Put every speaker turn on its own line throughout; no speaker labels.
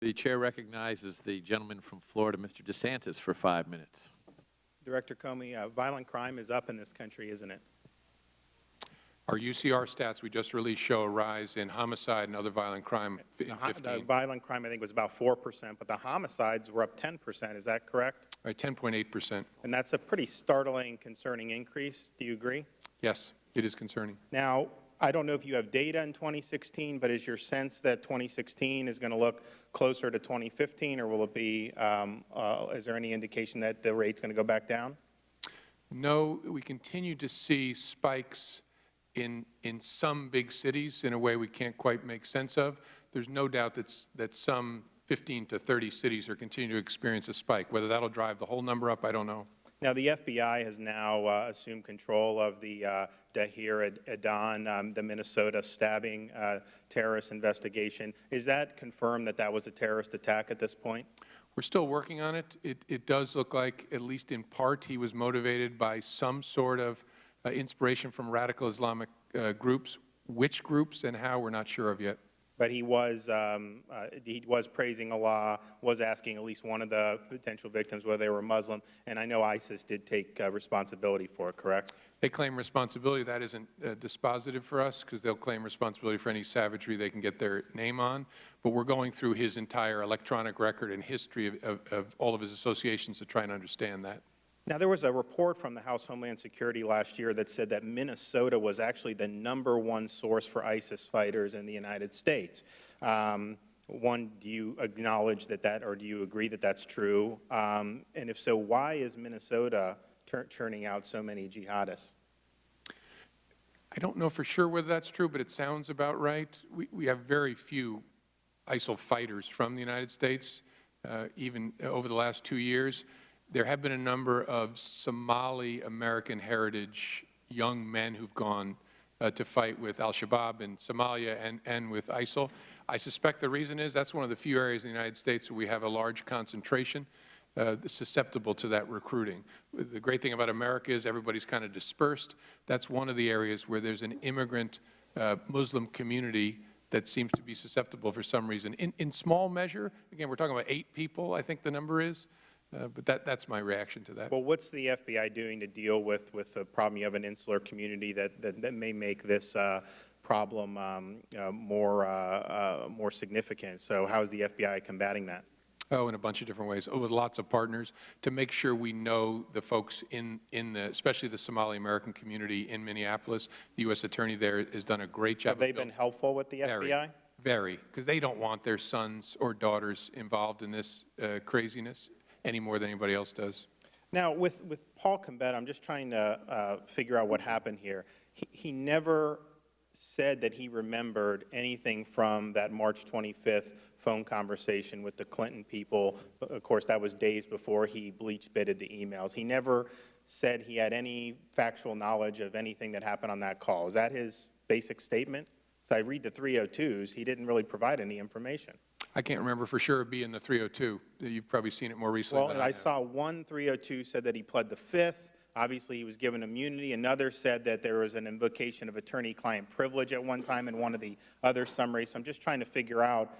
The chair recognizes the gentleman from Florida, Mr. DeSantis, for 5 minutes.
Director Comey, violent crime is up in this country, isn't it?
Our UCR stats we just released show a rise in homicide and other violent crime in 15.
The violent crime, I think, was about 4%, but the homicides were up 10%. Is that correct?
Right, 10.8%.
And that's a pretty startling, concerning increase. Do you agree?
Yes, it is concerning.
Now, I don't know if you have data in 2016, but is your sense that 2016 is going to look closer to 2015, or will it be, is there any indication that the rate's going to go back down?
No, we continue to see spikes in some big cities in a way we can't quite make sense of. There's no doubt that some 15 to 30 cities are continuing to experience a spike. Whether that'll drive the whole number up, I don't know.
Now, the FBI has now assumed control of the Dahir Adan, the Minnesota stabbing terrorist investigation. Is that confirmed that that was a terrorist attack at this point?
We're still working on it. It does look like, at least in part, he was motivated by some sort of inspiration from radical Islamic groups. Which groups and how, we're not sure of yet.
But he was praising Allah, was asking at least one of the potential victims whether they were Muslim, and I know ISIS did take responsibility for it, correct?
They claim responsibility. That isn't dispositive for us, because they'll claim responsibility for any savagery they can get their name on. But we're going through his entire electronic record and history of all of his associations to try and understand that.
Now, there was a report from the House Homeland Security last year that said that Minnesota was actually the #1 source for ISIS fighters in the United States. One, do you acknowledge that, or do you agree that that's true? And if so, why is Minnesota churning out so many jihadists?
I don't know for sure whether that's true, but it sounds about right. We have very few ISIL fighters from the United States, even over the last 2 years. There have been a number of Somali American heritage young men who've gone to fight with al-Shabaab in Somalia and with ISIL. I suspect the reason is that's one of the few areas in the United States where we have a large concentration susceptible to that recruiting. The great thing about America is everybody's kind of dispersed. That's one of the areas where there's an immigrant Muslim community that seems to be susceptible for some reason. In small measure, again, we're talking about 8 people, I think the number is. But that's my reaction to that.
Well, what's the FBI doing to deal with the problem? You have an insular community that may make this problem more significant. So how is the FBI combating that?
Oh, in a bunch of different ways, with lots of partners, to make sure we know the folks especially the Somali American community in Minneapolis. The U.S. Attorney there has done a great job.
Have they been helpful with the FBI?
Very, because they don't want their sons or daughters involved in this craziness any more than anybody else does.
Now, with Paul Gambetta, I'm just trying to figure out what happened here. He never said that he remembered anything from that March 25th phone conversation with the Clinton people. Of course, that was days before he bleach-bitted the emails. He never said he had any factual knowledge of anything that happened on that call. Is that his basic statement? So I read the 302s. He didn't really provide any information.
I can't remember for sure it being the 302. You've probably seen it more recently than I have.
I saw one 302 said that he pled the 5th. Obviously, he was given immunity. Another said that there was an invocation of attorney-client privilege at one time in one of the other summaries. So I'm just trying to figure out,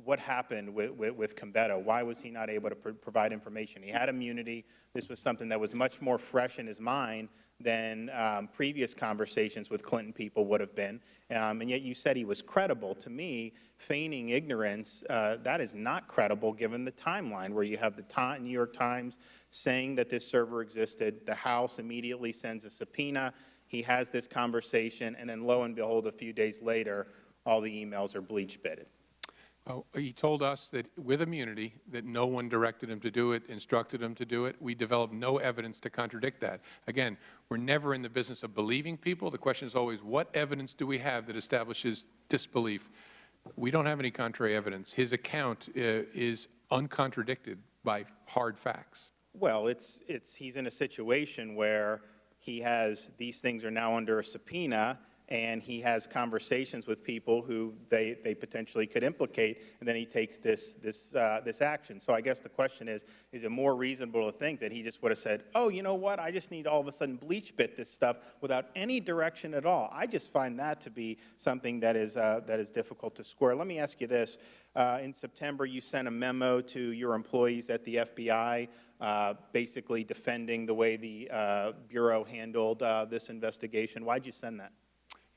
what happened with Gambetta. Why was he not able to provide information? He had immunity. This was something that was much more fresh in his mind than previous conversations with Clinton people would have been. And yet you said he was credible. To me, feigning ignorance, that is not credible given the timeline where you have the New York Times saying that this server existed. The House immediately sends a subpoena. He has this conversation, and then lo and behold, a few days later, all the emails are bleach-bitted.
Oh, he told us that with immunity, that no one directed him to do it, instructed him to do it. We developed no evidence to contradict that. Again, we're never in the business of believing people. The question is always, what evidence do we have that establishes disbelief? We don't have any contrary evidence. His account is uncontradicted by hard facts.
Well, he's in a situation where these things are now under a subpoena, and he has conversations with people who they potentially could implicate, and then he takes this action. So I guess the question is it more reasonable to think that he just would have said, oh, you know what, I just need all of a sudden bleach bit this stuff without any direction at all? I just find that to be something that is difficult to square. Let me ask you this. In September, you sent a memo to your employees at the FBI basically defending the way the Bureau handled this investigation. Why'd you send that?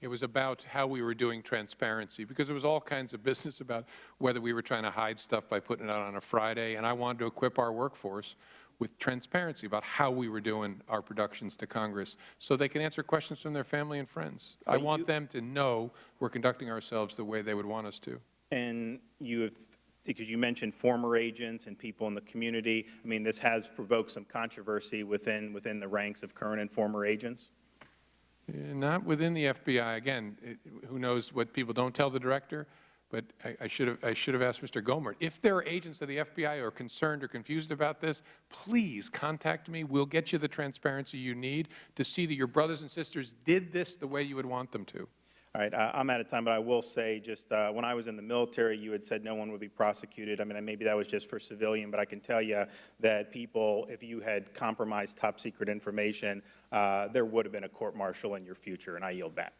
It was about how we were doing transparency, because there was all kinds of business about whether we were trying to hide stuff by putting it out on a Friday, and I wanted to equip our workforce with transparency about how we were doing our productions to Congress so they can answer questions from their family and friends. I want them to know we're conducting ourselves the way they would want us to.
And you have, because you mentioned former agents and people in the community, I mean, this has provoked some controversy within the ranks of current and former agents?
Not within the FBI. Again, who knows what people don't tell the director, but I should have asked Mr. Gomer. If there are agents of the FBI who are concerned or confused about this, please contact me. We'll get you the transparency you need to see that your brothers and sisters did this the way you would want them to.
All right, I'm out of time, but I will say just when I was in the military, you had said no one would be prosecuted. I mean, maybe that was just for civilian, but I can tell you that people, if you had compromised top secret information, there would have been a court-martial in your future, and I yield back.